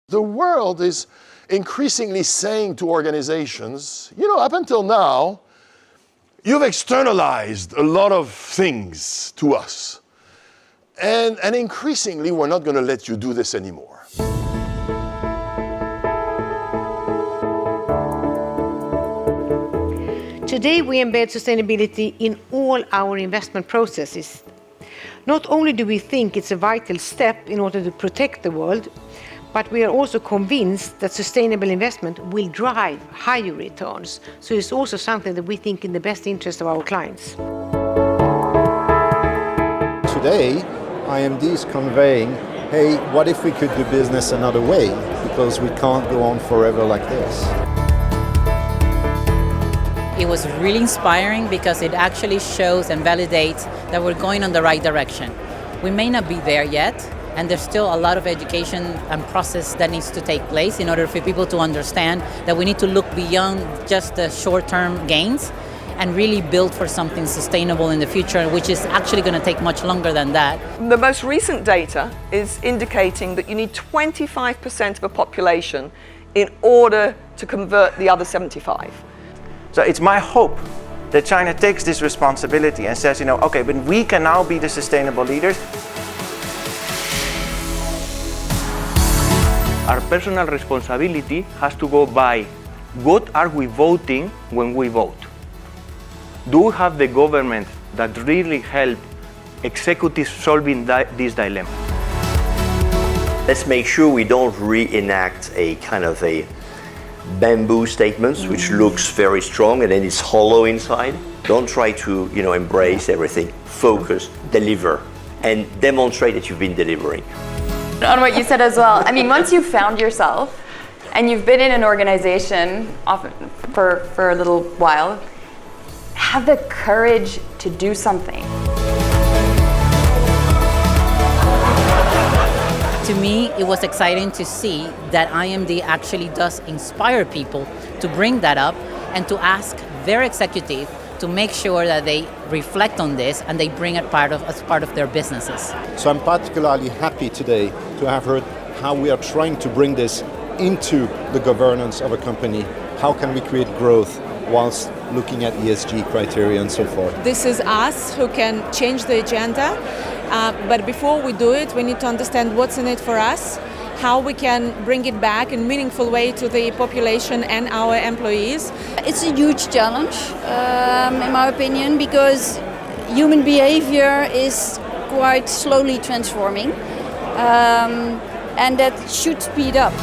The world is increasingly saying to organizations, you know, up until now, you've externalized a lot of things to us. And increasingly, we're not going to let you do this anymore. Today, we embed sustainability in all our investment processes. Not only do we think it's a vital step in order to protect the world, but we are also convinced that sustainable investment will drive higher returns. So it's also something that we think in the best interest of our clients. Today, IMD is conveying, hey, what if we could do business another way? Because we can't go on forever like this. It was really inspiring because it actually shows and validates that we're going in the right direction. We may not be there yet, and there's still a lot of education and process that needs to take place in order for people to understand that we need to look beyond just the short-term gains and really build for something sustainable in the future, which is actually going to take much longer than that. The most recent data is indicating that you need 25% of a population in order to convert the other 75%. So it's my hope that China takes this responsibility and says, you know, okay, but we can now be the sustainable leaders. Our personal responsibility has to go by what are we voting when we vote? Do we have the government that really help executives solving this dilemma? Let's make sure we don't reenact a kind of a bamboo statements, which looks very strong and then it's hollow inside. Don't try to, embrace everything. Focus, deliver, and demonstrate that you've been delivering. On what you said as well, I mean, once you've found yourself and you've been in an organization often for a little while, have the courage to do something. To me, it was exciting to see that IMD actually does inspire people to bring that up and to ask their executive to make sure that they reflect on this and they bring it as part of their businesses. So I'm particularly happy today to have heard how we are trying to bring this into the governance of a company. How can we create growth whilst looking at ESG criteria and so forth? This is us who can change the agenda, but before we do it, we need to understand what's in it for us, how we can bring it back in a meaningful way to the population and our employees. It's a huge challenge, in my opinion, because human behavior is quite slowly transforming, and that should speed up.